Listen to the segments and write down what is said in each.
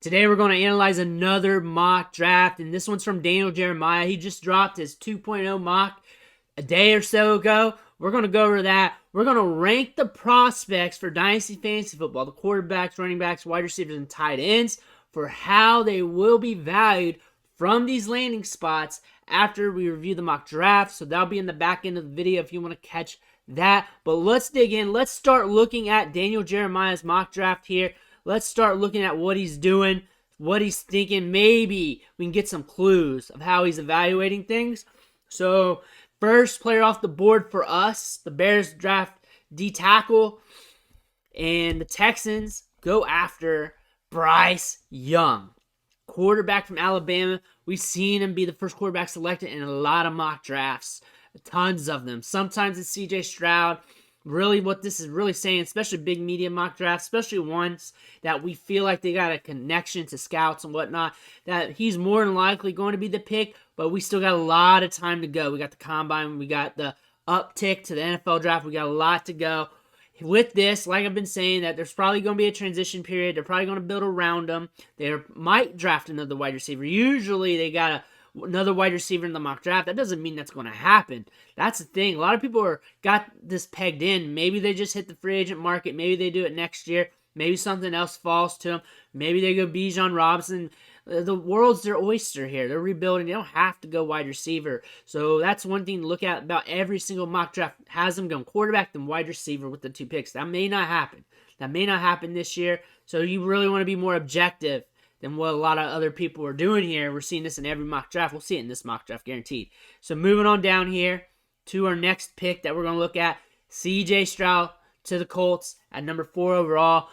Today we're going to analyze another mock draft, and this one's from Daniel Jeremeiah. He just dropped his 2.0 mock a day or so ago. We're going to go over that. We're going to rank the prospects for Dynasty Fantasy Football, the quarterbacks, running backs, wide receivers, and tight ends, for how they will be valued from these landing spots after we review the mock draft. So that'll be in the back end of the video if you want to catch that. But let's dig in. Let's start looking at Daniel Jeremeiah's mock draft here. Let's start looking at what he's doing, what he's thinking. Maybe we can get some clues of how he's evaluating things. So, first player off the board for us, the Bears draft D-tackle, and the Texans go after Bryce Young, quarterback from Alabama. We've seen him be the first quarterback selected in a lot of mock drafts, tons of them. Sometimes it's C.J. Stroud. Really, what this is really saying, especially big media mock drafts, especially ones that we feel like they got a connection to scouts and whatnot, that he's more than likely going to be the pick, but we still got a lot of time to go. We got the combine, we got the uptick to the NFL draft, we got a lot to go. With this, like I've been saying, that there's probably going to be a transition period. They're probably going to build around him. They might draft another wide receiver. Usually they got another wide receiver in the mock draft. That doesn't mean that's going to happen. That's the thing. A lot of people got this pegged in. Maybe they just hit the free agent market. Maybe they do it next year. Maybe something else falls to them. Maybe they go Bijan Robinson. The world's their oyster here. They're rebuilding. They don't have to go wide receiver. So that's one thing to look at about every single mock draft. Has them going quarterback then wide receiver with the 2 picks. That may not happen. That may not happen this year. So you really want to be more objective than what a lot of other people are doing here. We're seeing this in every mock draft. We'll see it in this mock draft, guaranteed. So moving on down here to our next pick that we're going to look at, C.J. Stroud to the Colts at number 4 overall.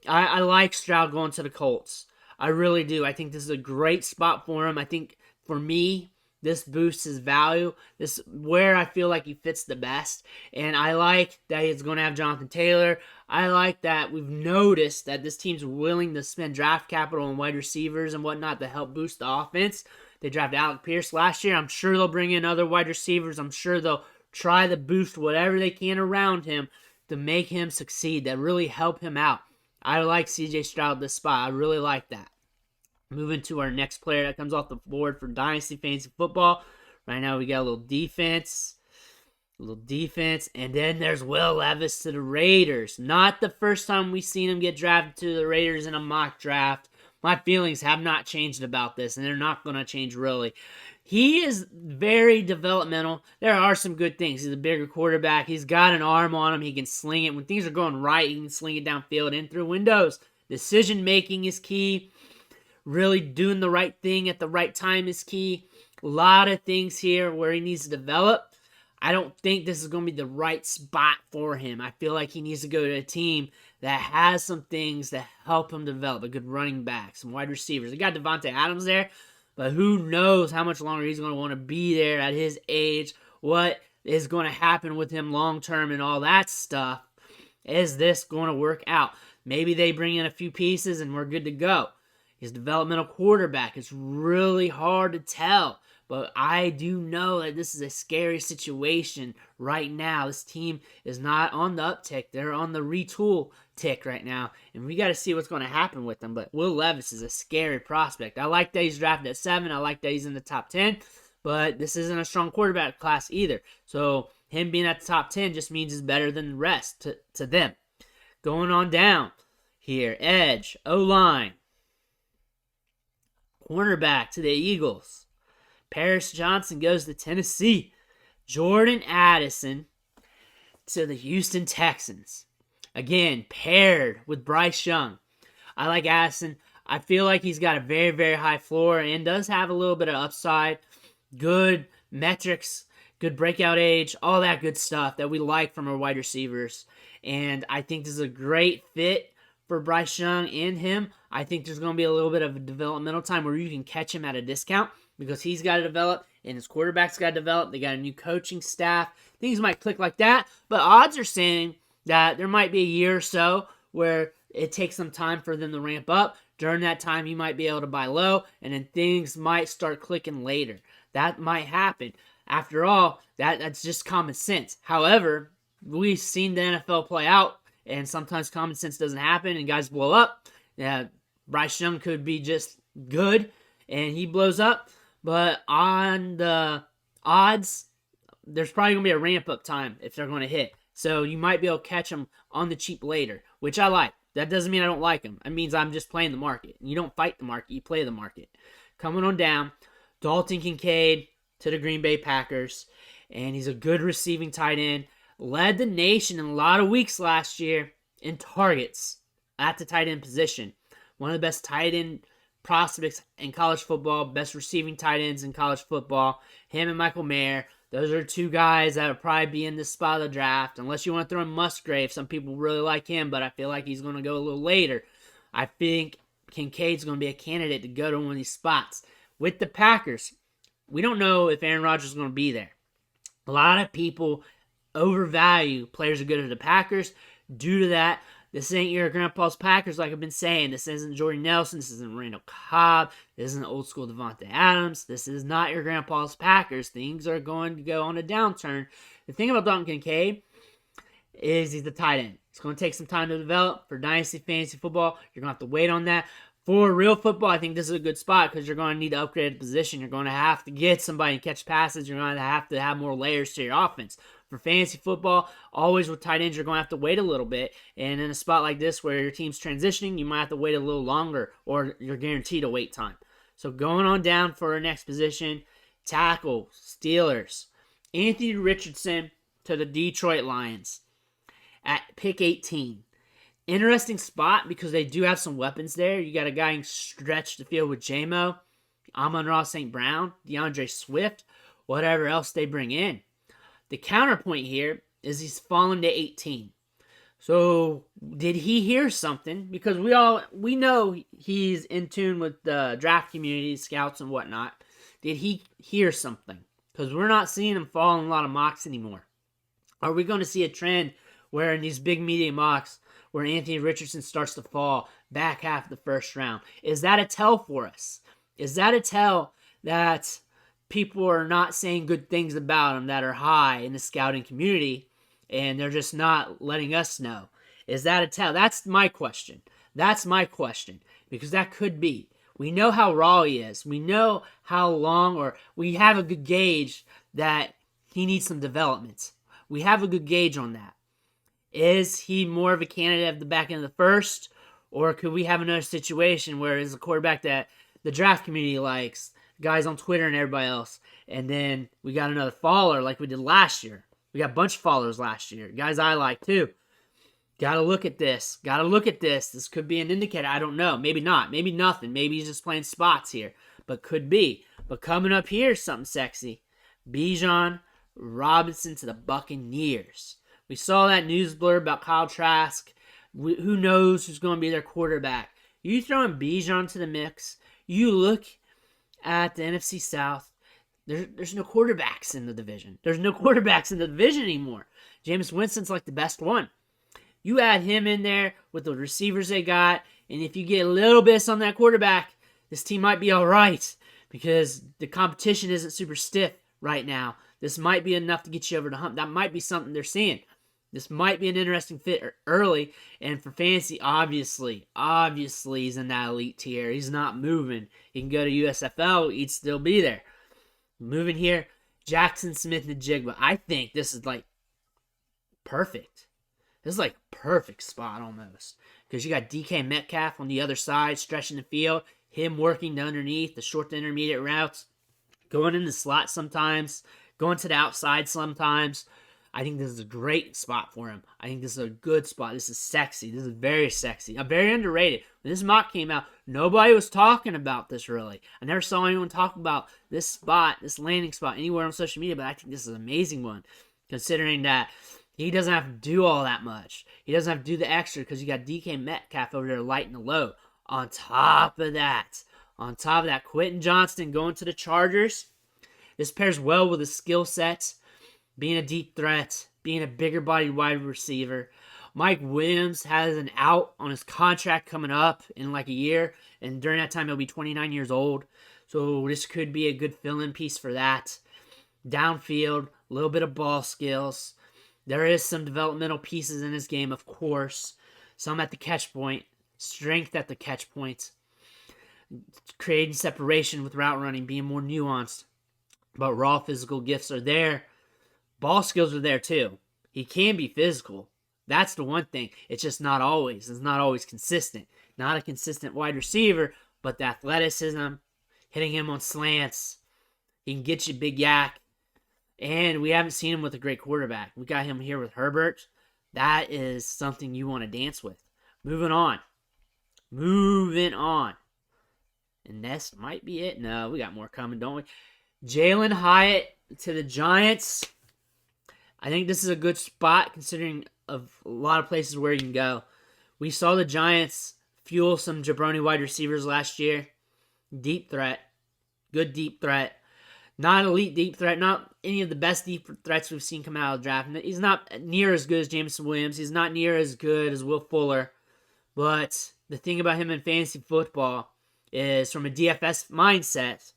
I like Stroud going to the Colts. I really do. I think this is a great spot for him. I think, for me, this boosts his value. This is where I feel like he fits the best. And I like that he's going to have Jonathan Taylor. I like that we've noticed that this team's willing to spend draft capital on wide receivers and whatnot to help boost the offense. They drafted Alec Pierce last year. I'm sure they'll bring in other wide receivers. I'm sure they'll try to boost whatever they can around him to make him succeed, that really help him out. I like C.J. Stroud this spot. I really like that. Moving to our next player that comes off the board for Dynasty Fantasy Football. Right now we got a little defense. And then there's Will Levis to the Raiders. Not the first time we've seen him get drafted to the Raiders in a mock draft. My feelings have not changed about this, and they're not going to change really. He is very developmental. There are some good things. He's a bigger quarterback. He's got an arm on him. He can sling it. When things are going right, he can sling it downfield and through windows. Decision making is key. Really doing the right thing at the right time is key. A lot of things here where he needs to develop. I don't think this is going to be the right spot for him. I feel like he needs to go to a team that has some things that help him develop. A good running back, some wide receivers. They got Devontae Adams there, but who knows how much longer he's going to want to be there at his age. What is going to happen with him long term and all that stuff. Is this going to work out? Maybe they bring in a few pieces and we're good to go. His developmental quarterback, it's really hard to tell. But I do know that this is a scary situation right now. This team is not on the uptick. They're on the retool tick right now. And we got to see what's going to happen with them. But Will Levis is a scary prospect. I like that he's drafted at 7. I like that he's in the top 10. But this isn't a strong quarterback class either. So him being at the top 10 just means he's better than the rest to them. Going on down here. Edge, O-line. Cornerback to the Eagles. Paris Johnson goes to Tennessee. Jordan Addison to the Houston Texans. Again, paired with Bryce Young. I like Addison. I feel like he's got a very, very high floor and does have a little bit of upside. Good metrics, good breakout age, all that good stuff that we like from our wide receivers. And I think this is a great fit for Bryce Young and him. I think there's going to be a little bit of a developmental time where you can catch him at a discount because he's got to develop and his quarterback's got to develop. They got a new coaching staff. Things might click like that, but odds are saying that there might be a year or so where it takes some time for them to ramp up. During that time, you might be able to buy low, and then things might start clicking later. That might happen. After all, that's just common sense. However, we've seen the NFL play out, and sometimes common sense doesn't happen, and guys blow up. Yeah, Bryce Young could be just good and he blows up. But on the odds, there's probably going to be a ramp-up time if they're going to hit. So you might be able to catch them on the cheap later, which I like. That doesn't mean I don't like them. It means I'm just playing the market. You don't fight the market, you play the market. Coming on down, Dalton Kincaid to the Green Bay Packers. And he's a good receiving tight end. Led the nation in a lot of weeks last year in targets at the tight end position. One of the best tight end prospects in college football, best receiving tight ends in college football. Him and Michael Mayer. Those are two guys that will probably be in this spot of the draft. Unless you want to throw in Musgrave. Some people really like him, but I feel like he's going to go a little later. I think Kincaid's going to be a candidate to go to one of these spots. With the Packers, we don't know if Aaron Rodgers is going to be there. A lot of people overvalue players who go to the Packers. Due to that, this ain't your grandpa's Packers, like I've been saying. This isn't Jordy Nelson. This isn't Randall Cobb. This isn't old school Devontae Adams. This is not your grandpa's Packers. Things are going to go on a downturn. The thing about Dalton Kincaid is he's the tight end. It's going to take some time to develop. For Dynasty fantasy football, you're going to have to wait on that. For real football, I think this is a good spot because you're going to need to upgrade the position. You're going to have to get somebody to catch passes. You're going to have more layers to your offense. For fantasy football, always with tight ends, you're going to have to wait a little bit. And in a spot like this where your team's transitioning, you might have to wait a little longer or you're guaranteed a wait time. So going on down for our next position, tackle, Steelers. Anthony Richardson to the Detroit Lions at pick 18. Interesting spot because they do have some weapons there. You got a guy who can stretch the field with J-Mo, Amon-Ra St. Brown, DeAndre Swift, whatever else they bring in. The counterpoint here is he's fallen to 18. So did he hear something? Because we know he's in tune with the draft community, scouts and whatnot. Did he hear something? Because we're not seeing him fall in a lot of mocks anymore. Are we going to see a trend where in these big media mocks where Anthony Richardson starts to fall back half of the first round? Is that a tell for us? Is that a tell that people are not saying good things about him that are high in the scouting community and they're just not letting us know? Is that a tell? That's my question. That's my question because that could be. We know how raw he is. We know how long, or we have a good gauge that he needs some development. We have a good gauge on that. Is he more of a candidate at the back end of the first, or could we have another situation where it's a quarterback that the draft community likes, guys on Twitter and everybody else, and then we got another faller like we did last year? We got a bunch of fallers last year, guys I like too. Gotta look at this. Gotta look at this. This could be an indicator. I don't know. Maybe not. Maybe nothing. Maybe he's just playing spots here. But could be. But coming up here is something sexy. Bijan Robinson to the Buccaneers. We saw that news blur about Kyle Trask. Who knows who's going to be their quarterback? You throw in Bijan to the mix. You look at the NFC South. There's no quarterbacks in the division. There's no quarterbacks in the division anymore. Jameis Winston's like the best one. You add him in there with the receivers they got, and if you get a little bit on that quarterback, this team might be all right because the competition isn't super stiff right now. This might be enough to get you over the hump. That might be something they're seeing. This might be an interesting fit early, and for fantasy, obviously he's in that elite tier. He's not moving. He can go to USFL, he'd still be there. Moving here, Jackson Smith-Njigba. I think this is like perfect. This is like a perfect spot almost. Because you got DK Metcalf on the other side, stretching the field. Him working to underneath, the short to intermediate routes. Going in the slot sometimes. Going to the outside sometimes. I think this is a great spot for him. I think this is a good spot. This is sexy. This is very sexy. Very underrated. When this mock came out, nobody was talking about this really. I never saw anyone talk about this spot, this landing spot anywhere on social media, but I think this is an amazing one. Considering that he doesn't have to do all that much. He doesn't have to do the extra because you got DK Metcalf over there lighting the load. On top of that, Quentin Johnston going to the Chargers. This pairs well with his skill sets, being a deep threat, being a bigger bodied wide receiver. Mike Williams has an out on his contract coming up in like a year, and during that time he'll be 29 years old. So this could be a good fill-in piece for that. Downfield, a little bit of ball skills. There is some developmental pieces in his game, of course. Some at the catch point. Strength at the catch point. creating separation with route running, being more nuanced. But raw physical gifts are there. Ball skills are there too. He can be physical. That's the one thing. It's just not always. It's not always consistent. Not a consistent wide receiver, but the athleticism, hitting him on slants. He can get you big yak. And we haven't seen him with a great quarterback. We got him here with Herbert. That is something you want to dance with. Moving on. And this might be it. No, we got more coming, don't we? Jalen Hyatt to the Giants. I think this is a good spot considering of a lot of places where you can go. We saw the Giants fuel some jabroni wide receivers last year. Deep threat. Good deep threat. Not elite deep threat. Not any of the best deep threats we've seen come out of the draft. He's not near as good as Jameson Williams. He's not near as good as Will Fuller. But the thing about him in fantasy football is from a DFS mindset,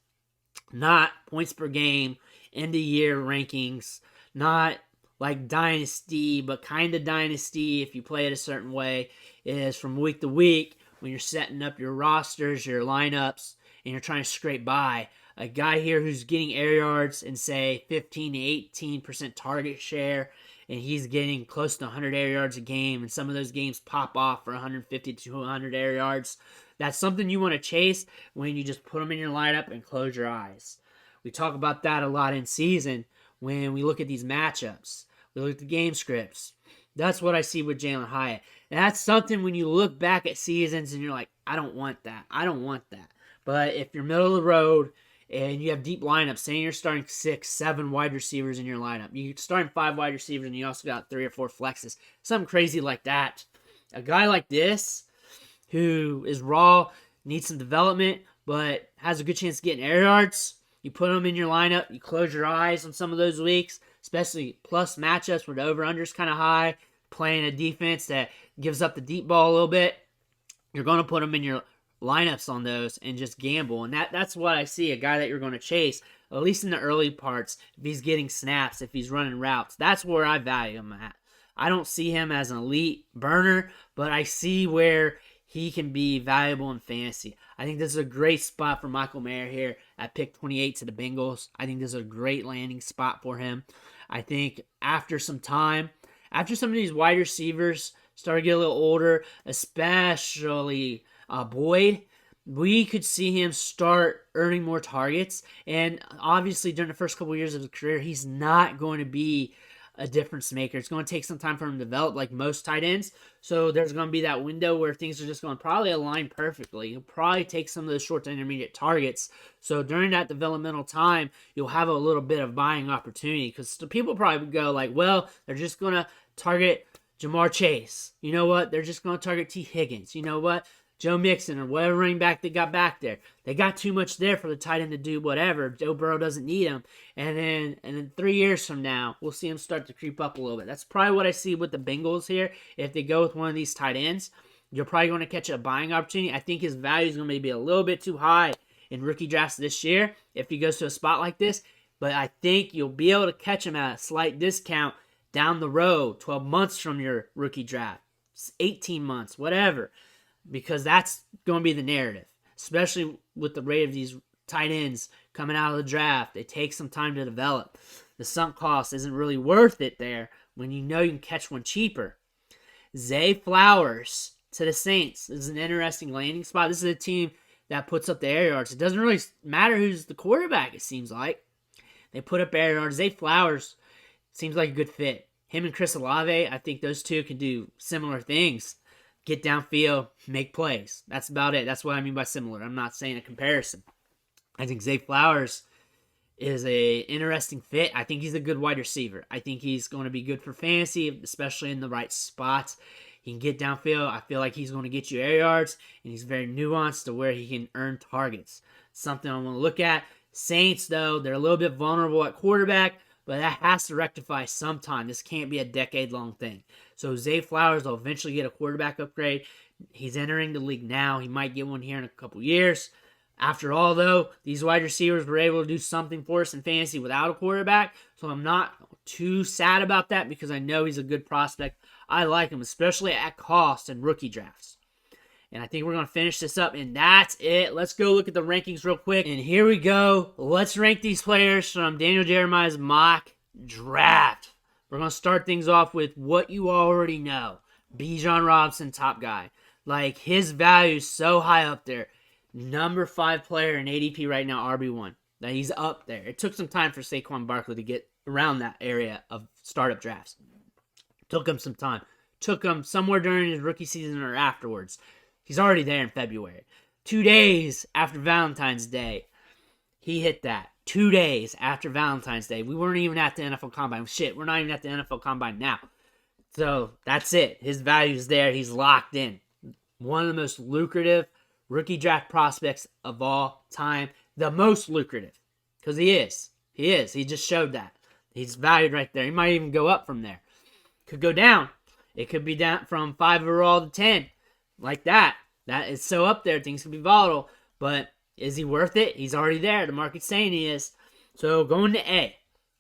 not points per game, end of year rankings, not like Dynasty, but kind of Dynasty if you play it a certain way, is from week to week when you're setting up your rosters, your lineups, and you're trying to scrape by. A guy here who's getting air yards and say 15 to 18% target share, and he's getting close to 100 air yards a game, and some of those games pop off for 150 to 200 air yards. That's something you want to chase when you just put them in your lineup and close your eyes. We talk about that a lot in season when we look at these matchups. We look at the game scripts. That's what I see with Jalen Hyatt. And that's something when you look back at seasons and you're like, I don't want that. I don't want that. But if you're middle of the road and you have deep lineups, saying you're starting 6, 7 wide receivers in your lineup, you're starting 5 wide receivers and you also got 3 or 4 flexes, something crazy like that. A guy like this who is raw, needs some development, but has a good chance of getting air yards, you put him in your lineup, you close your eyes on some of those weeks, especially plus matchups where the over-under is kind of high, playing a defense that gives up the deep ball a little bit, you're going to put him in your lineups on those and just gamble. And that's what I see, a guy that you're going to chase, at least in the early parts, if he's getting snaps, if he's running routes. That's where I value him at. I don't see him as an elite burner, but I see where he can be valuable in fantasy. I think this is a great spot for Michael Mayer here at pick 28 to the Bengals. I think this is a great landing spot for him. I think after some time, after some of these wide receivers start to get a little older, especially Boyd, we could see him start earning more targets. And obviously during the first couple of years of his career, he's not going to be a difference maker. It's going to take some time for him to develop like most tight ends. So there's going to be that window where things are just going to probably align perfectly. He'll probably take some of those short to intermediate targets. So during that developmental time, you'll have a little bit of buying opportunity because the people probably go like, well, they're just going to target Jamar Chase. You know what? They're just going to target T. Higgins. You know what? Joe Mixon or whatever running back they got back there. They got too much there for the tight end to do whatever. Joe Burrow doesn't need him. And then 3 years from now, we'll see him start to creep up a little bit. That's probably what I see with the Bengals here. If they go with one of these tight ends, you're probably going to catch a buying opportunity. I think his value is going to be a little bit too high in rookie drafts this year if he goes to a spot like this. But I think you'll be able to catch him at a slight discount down the road, 12 months from your rookie draft, 18 months, whatever. Because that's going to be the narrative, especially with the rate of these tight ends coming out of the draft. They take some time to develop. The sunk cost isn't really worth it there when you know you can catch one cheaper. Zay Flowers to the Saints. This is an interesting landing spot. This is a team that puts up the air yards. It doesn't really matter who's the quarterback, it seems like. They put up air yards. Zay Flowers seems like a good fit. Him and Chris Olave, I think those two can do similar things. Get downfield, make plays. That's about it. That's what I mean by similar. I'm not saying a comparison. I think Zay Flowers is a interesting fit. I think he's a good wide receiver. I think he's going to be good for fantasy, especially in the right spots. He can get downfield. I feel like he's going to get you air yards, and he's very nuanced to where he can earn targets. Something I want to look at. Saints, though, they're a little bit vulnerable at quarterback, but that has to rectify sometime. This can't be a decade-long thing. So Zay Flowers will eventually get a quarterback upgrade. He's entering the league now. He might get one here in a couple years. After all, though, these wide receivers were able to do something for us in fantasy without a quarterback. So I'm not too sad about that because I know he's a good prospect. I like him, especially at cost in rookie drafts. And I think we're going to finish this up, and that's it. Let's go look at the rankings real quick. And here we go. Let's rank these players from Daniel Jeremiah's mock draft. We're going to start things off with what you already know. Bijan Robinson, top guy. Like, his value is so high up there. Number 5 player in ADP right now, RB1. That he's up there. It took some time for Saquon Barkley to get around that area of startup drafts. Took him some time. Took him somewhere during his rookie season or afterwards. He's already there in February. 2 days after Valentine's Day, he hit that. 2 days after Valentine's Day. We weren't even at the NFL Combine. Shit, we're not even at the NFL Combine now. So, that's it. His value's there. He's locked in. One of the most lucrative rookie draft prospects of all time. The most lucrative. Because he is. He is. He just showed that. He's valued right there. He might even go up from there. Could go down. It could be down from 5 overall to 10. Like that. That is so up there. Things could be volatile. But is he worth it? He's already there. The market's saying he is. So going to A.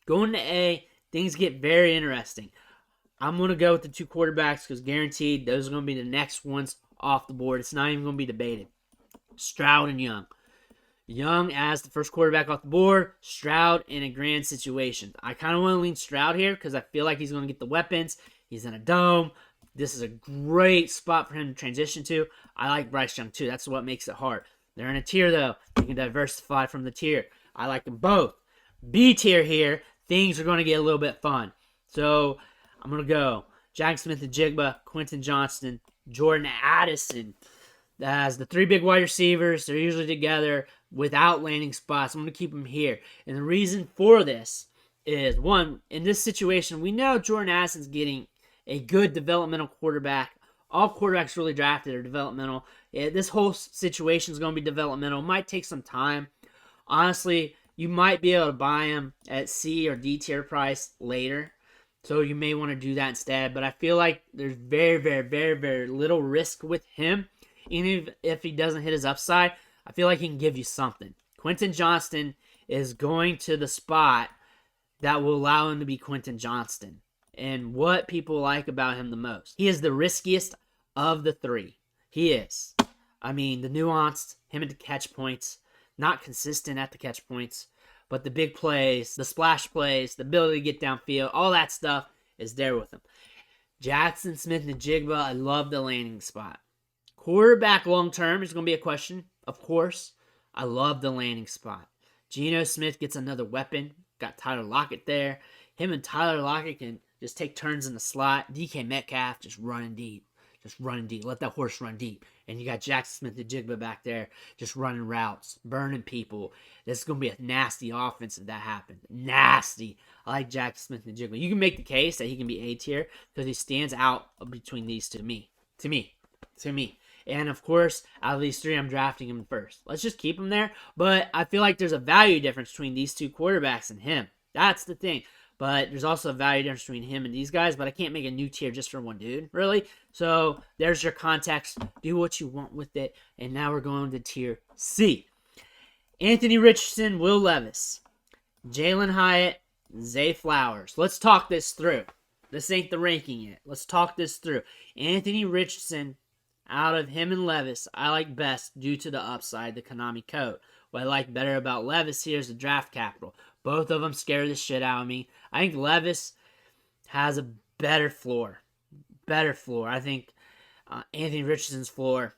Going to A. Things get very interesting. I'm going to go with the 2 quarterbacks because guaranteed those are going to be the next ones off the board. It's not even going to be debated. Stroud and Young. Young as the first quarterback off the board. Stroud in a grand situation. I kind of want to lean Stroud here because I feel like he's going to get the weapons. He's in a dome. This is a great spot for him to transition to. I like Bryce Young too. That's what makes it hard. They're in a tier though. You can diversify from the tier. I like them both. B tier here. Things are going to get a little bit fun. So I'm going to go Jack Smith-Njigba, Quentin Johnston, Jordan Addison. As the 3 big wide receivers, they're usually together without landing spots. I'm going to keep them here. And the reason for this is, one, in this situation, we know Jordan Addison's getting a good developmental quarterback. All quarterbacks really drafted are developmental. Yeah, this whole situation is going to be developmental. It might take some time. Honestly, you might be able to buy him at C or D tier price later. So you may want to do that instead. But I feel like there's very, very, very, very little risk with him. Even if he doesn't hit his upside, I feel like he can give you something. Quentin Johnston is going to the spot that will allow him to be Quentin Johnston. And what people like about him the most. He is the riskiest of the 3. He is. I mean, the nuanced, him at the catch points, not consistent at the catch points, but the big plays, the splash plays, the ability to get downfield, all that stuff is there with him. Jackson Smith-Njigba, I love the landing spot. Quarterback long-term is going to be a question, of course. I love the landing spot. Geno Smith gets another weapon. Got Tyler Lockett there. Him and Tyler Lockett can just take turns in the slot. DK Metcalf just running deep. Just running deep. Let that horse run deep. And you got Jackson Smith-Njigba back there just running routes, burning people. This is going to be a nasty offense if that happens. Nasty. I like Jackson Smith-Njigba. You can make the case that he can be A tier because he stands out between these two to me. And, of course, out of these 3, I'm drafting him first. Let's just keep him there. But I feel like there's a value difference between these 2 quarterbacks and him. That's the thing. But there's also a value difference between him and these guys. But I can't make a new tier just for one dude, really. So there's your context. Do what you want with it. And now we're going to tier C. Anthony Richardson, Will Levis, Jalen Hyatt, Zay Flowers. Let's talk this through. This ain't the ranking yet. Let's talk this through. Anthony Richardson, out of him and Levis, I like best due to the upside, the Konami code. What I like better about Levis here is the draft capital. Both of them scare the shit out of me. I think Levis has a better floor. I think Anthony Richardson's floor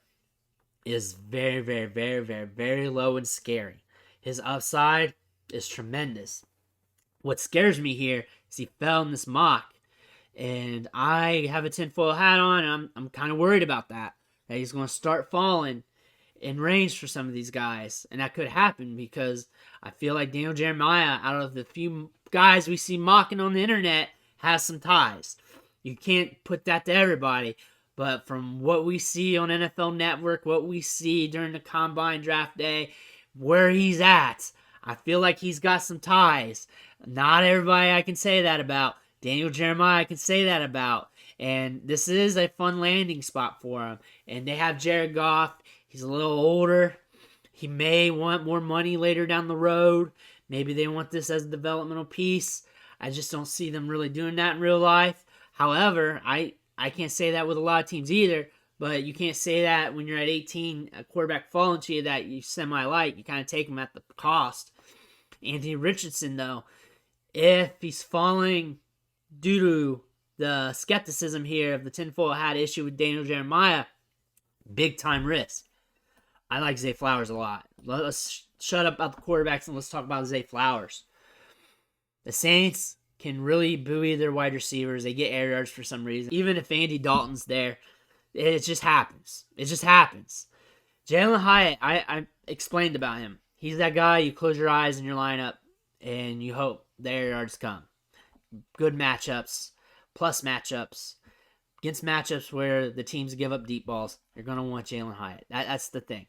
is very, very, very, very, very low and scary. His upside is tremendous. What scares me here is he fell in this mock. And I have a tinfoil hat on, and I'm kind of worried about that he's going to start falling in range for some of these guys. And that could happen because I feel like Daniel Jeremiah, out of the few guys we see mocking on the internet, has some ties. You can't put that to everybody. But from what we see on NFL Network, what we see during the Combine Draft Day, where he's at, I feel like he's got some ties. Not everybody I can say that about. Daniel Jeremiah I can say that about. And this is a fun landing spot for him. And they have Jared Goff. He's a little older. He may want more money later down the road. Maybe they want this as a developmental piece. I just don't see them really doing that in real life. However, I can't say that with a lot of teams either. But you can't say that when you're at 18, a quarterback falling to you that you semi-like. You kind of take him at the cost. Anthony Richardson, though, if he's falling due to the skepticism here of the tinfoil hat issue with Daniel Jeremiah, big time risk. I like Zay Flowers a lot. Let's shut up about the quarterbacks and let's talk about Zay Flowers. The Saints can really buoy their wide receivers. They get air yards for some reason. Even if Andy Dalton's there, it just happens. It just happens. Jalen Hyatt, I explained about him. He's that guy, you close your eyes in your lineup and you hope the air yards come. Good matchups, plus matchups. Against matchups where the teams give up deep balls, you're going to want Jalen Hyatt. That's the thing.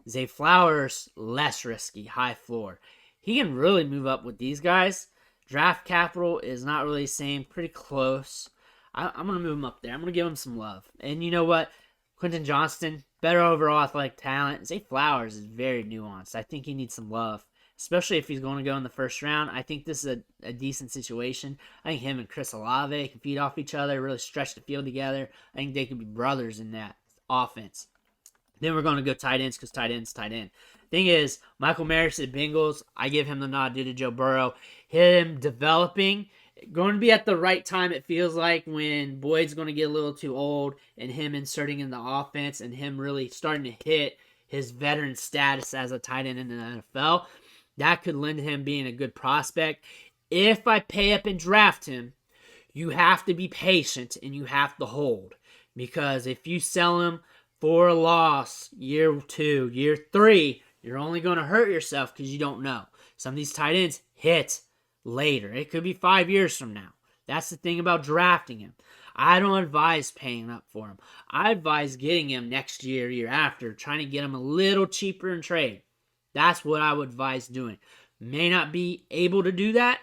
Zay Flowers, less risky, high floor. He can really move up with these guys. Draft capital is not really the same, pretty close. I'm going to move him up there. I'm going to give him some love. And you know what? Quentin Johnston, better overall athletic talent. Zay Flowers is very nuanced. I think he needs some love, especially if he's going to go in the first round. I think this is a decent situation. I think him and Chris Olave can feed off each other, really stretch the field together. I think they could be brothers in that offense. Then we're going to go tight ends because tight end's tight end. Thing is, Michael Mayer at Bengals, I give him the nod due to Joe Burrow. Him developing, going to be at the right time, it feels like, when Boyd's going to get a little too old and him inserting in the offense and him really starting to hit his veteran status as a tight end in the NFL. That could lend him being a good prospect. If I pay up and draft him, you have to be patient and you have to hold. Because if you sell him for a loss year 2, year 3, you're only going to hurt yourself because you don't know. Some of these tight ends hit later. It could be 5 years from now. That's the thing about drafting him. I don't advise paying up for him. I advise getting him next year, year after, trying to get him a little cheaper in trade. That's what I would advise doing. May not be able to do that,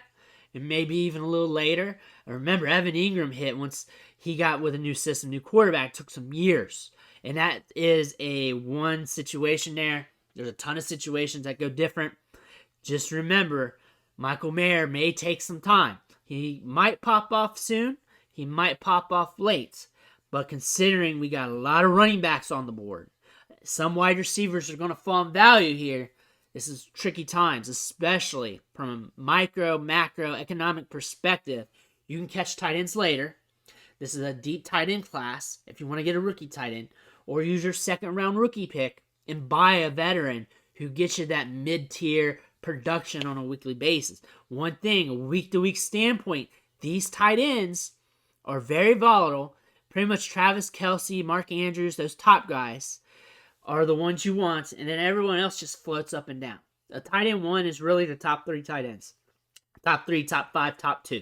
and maybe even a little later. Remember, Evan Ingram hit once he got with a new system, new quarterback. It took some years. And that is a one situation there. There's a ton of situations that go different. Just remember, Michael Mayer may take some time. He might pop off soon. He might pop off late. But considering we got a lot of running backs on the board, some wide receivers are going to fall in value here. This is tricky times, especially from a micro, macro, economic perspective. You can catch tight ends later. This is a deep tight end class if you want to get a rookie tight end. Or use your second-round rookie pick and buy a veteran who gets you that mid-tier production on a weekly basis. One thing, a week-to-week standpoint, these tight ends are very volatile. Pretty much Travis Kelce, Mark Andrews, those top guys are the ones you want, and then everyone else just floats up and down. A tight end 1 is really the top 3 tight ends. Top 3, top 5, top 2.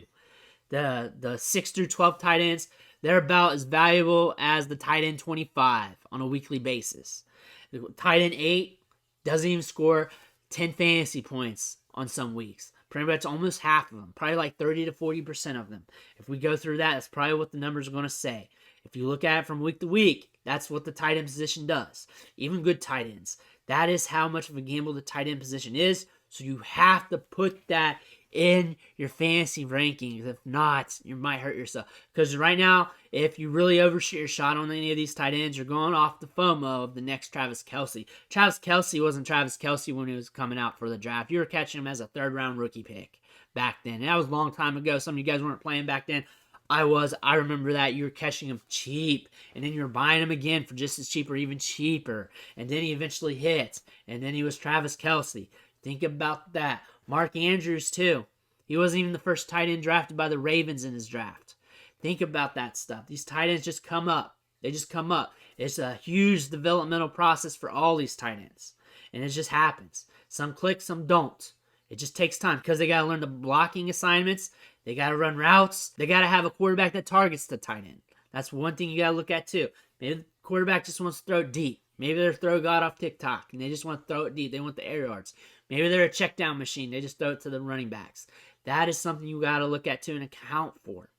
The 6 through 12 tight ends, they're about as valuable as the tight end 25 on a weekly basis. The tight end 8 doesn't even score 10 fantasy points on some weeks. Pretty much almost half of them. Probably like 30 to 40% of them. If we go through that, that's probably what the numbers are going to say. If you look at it from week to week, that's what the tight end position does. Even good tight ends. That is how much of a gamble the tight end position is. So you have to put that in your fantasy rankings. If not, you might hurt yourself. Because right now, if you really overshoot your shot on any of these tight ends, you're going off the FOMO of the next Travis Kelce. Travis Kelce wasn't Travis Kelce when he was coming out for the draft. You were catching him as a third-round rookie pick back then. And that was a long time ago. Some of you guys weren't playing back then. I was. I remember that. You were catching him cheap. And then you were buying him again for just as cheap or even cheaper. And then he eventually hit. And then he was Travis Kelce. Think about that. Mark Andrews, too. He wasn't even the first tight end drafted by the Ravens in his draft. Think about that stuff. These tight ends just come up. They just come up. It's a huge developmental process for all these tight ends. And it just happens. Some click, some don't. It just takes time because they got to learn the blocking assignments. They got to run routes. They got to have a quarterback that targets the tight end. That's one thing you got to look at, too. Maybe the quarterback just wants to throw it deep. Maybe they're a throw god off TikTok, and they just want to throw it deep. They want the air yards. Maybe they're a check down machine. They just throw it to the running backs. That is something you got to look at, too, and account for.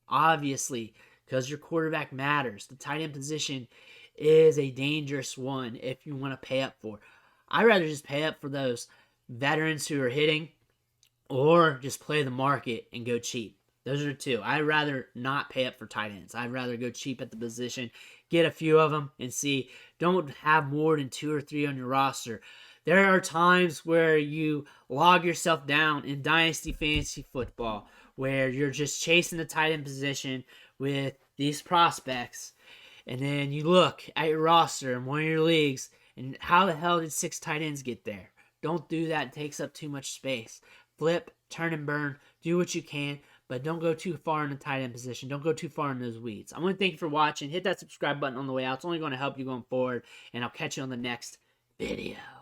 Obviously, because your quarterback matters. The tight end position is a dangerous one if you want to pay up for. I'd rather just pay up for those veterans who are hitting or just play the market and go cheap. Those are the two. I'd rather not pay up for tight ends. I'd rather go cheap at the position, get a few of them and see. Don't have more than 2 or 3 on your roster. There are times where you log yourself down in Dynasty Fantasy Football where you're just chasing the tight end position with these prospects, and then you look at your roster in one of your leagues, and how the hell did 6 tight ends get there? Don't do that. It takes up too much space. Flip, turn and burn. Do what you can, but don't go too far in the tight end position. Don't go too far in those weeds. I want to thank you for watching. Hit that subscribe button on the way out. It's only going to help you going forward, and I'll catch you on the next video.